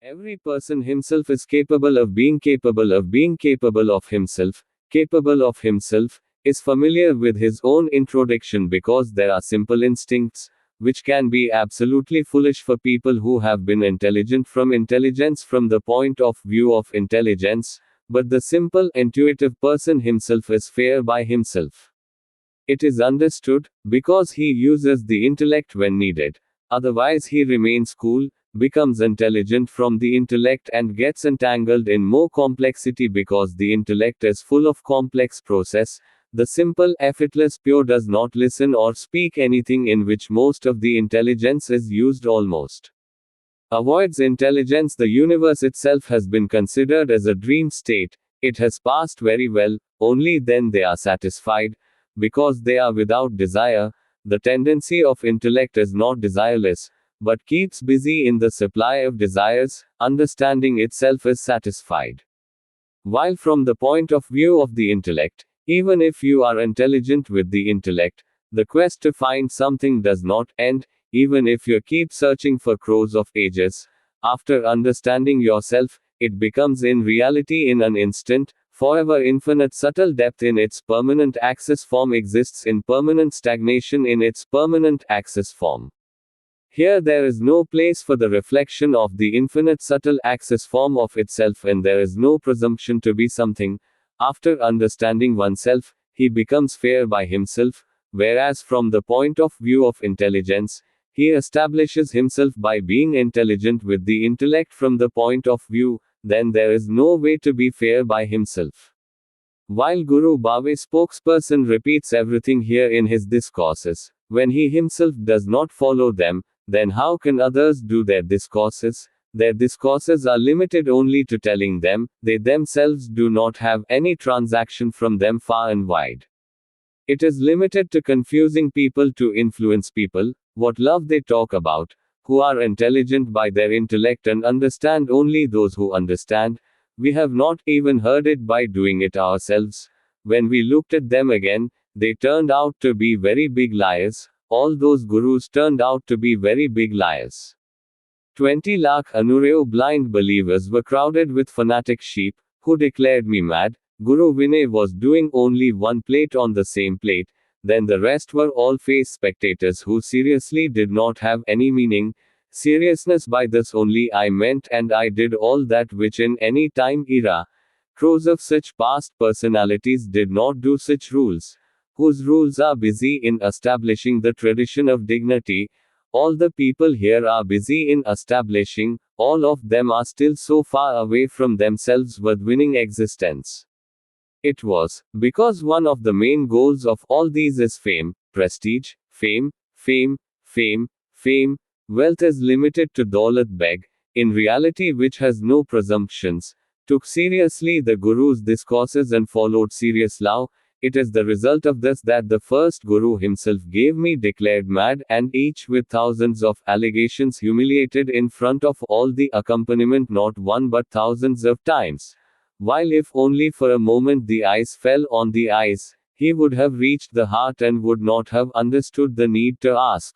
Every person himself is capable of being capable of being capable of himself, is familiar with his own introduction because there are simple instincts, which can be absolutely foolish for people who have been intelligent from intelligence from the point of view of intelligence, but the simple, intuitive person himself is fair by himself. It is understood, because he uses the intellect when needed. Otherwise, he remains cool, becomes intelligent from the intellect, and gets entangled in more complexity because the intellect is full of complex process. The simple, effortless, pure does not listen or speak anything in which most of the intelligence is used almost. Avoids intelligence. The universe itself has been considered as a dream state. It has passed very well, only then they are satisfied, because they are without desire. The tendency of intellect is not desireless, but keeps busy in the supply of desires. Understanding itself is satisfied. While from the point of view of the intellect, even if you are intelligent with the intellect, the quest to find something does not end, even if you keep searching for crores of ages. After understanding yourself, it becomes in reality in an instant, forever infinite subtle depth in its permanent access form exists in permanent stagnation in its permanent access form. Here there is no place for the reflection of the infinite subtle access form of itself, and there is no presumption to be something. After understanding oneself, he becomes fair by himself, whereas from the point of view of intelligence, he establishes himself by being intelligent with the intellect from the point of view. Then there is no way to be fair by himself. While Guru Bhave spokesperson repeats everything here in his discourses, when he himself does not follow them, then how can others do their discourses? Their discourses are limited only to telling them, they themselves do not have any transaction from them far and wide. It is limited to confusing people to influence people. What love they talk about, who are intelligent by their intellect and understand only those who understand. We have not even heard it by doing it ourselves. When we looked at them again, they turned out to be very big liars. All those gurus turned out to be very big liars. 20 lakh Anureo blind believers were crowded with fanatic sheep, who declared me mad. Guru Vinay was doing only one plate on the same plate, then the rest were all face spectators who seriously did not have any meaning. Seriousness by this only I meant, and I did all that which in any time era, crores of such past personalities did not do such rules, whose rules are busy in establishing the tradition of dignity. All the people here are busy in establishing, all of them are still so far away from themselves with winning existence. It was because one of the main goals of all these is fame, prestige, fame. Wealth is limited to Daulat Beg, in reality, which has no presumptions, took seriously the Guru's discourses and followed serious law. It is the result of this that the first Guru himself gave me declared mad, and each with thousands of allegations humiliated in front of all the accompaniment not one but thousands of times. While if only for a moment the eyes fell on the eyes, he would have reached the heart and would not have understood the need to ask.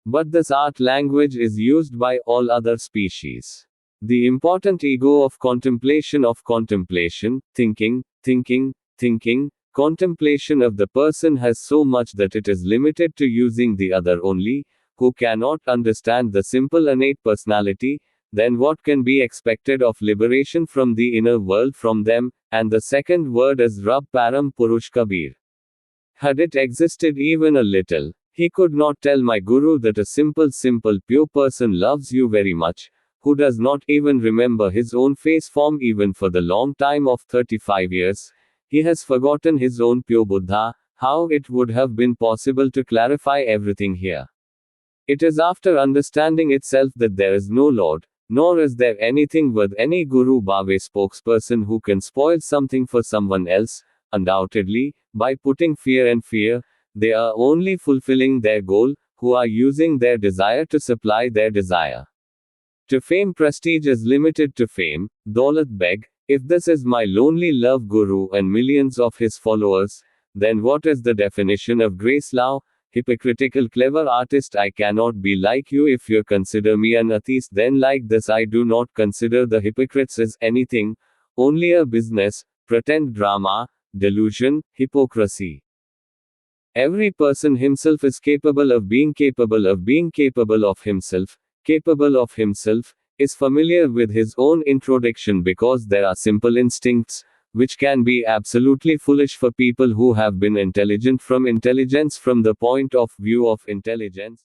But this art language is used by all other species. The important ego of contemplation, thinking, contemplation of the person has so much that it is limited to using the other only, who cannot understand the simple innate personality. Then what can be expected of liberation from the inner world from them? And the second word is Rab Param Purush Kabir. Had it existed even a little, he could not tell my Guru that a simple pure person loves you very much, who does not even remember his own face form even for the long time of 35 years. He has forgotten his own pure Buddha. How it would have been possible to clarify everything here. It is after understanding itself that there is no Lord, nor is there anything with any Guru Bhave spokesperson who can spoil something for someone else. Undoubtedly, by putting fear, they are only fulfilling their goal, who are using their desire to supply their desire. To fame, prestige is limited to fame, Daulat Beg. If this is my lonely love Guru and millions of his followers, then what is the definition of grace law? hypocritical clever artist. I cannot be like you if you consider me an atheist. Then like this I do not consider the hypocrites as anything, only a business, pretend drama, delusion, hypocrisy. Every person himself is capable of being capable of being capable of himself, is familiar with his own introduction because there are simple instincts, which can be absolutely foolish for people who have been intelligent from intelligence from the point of view of intelligence.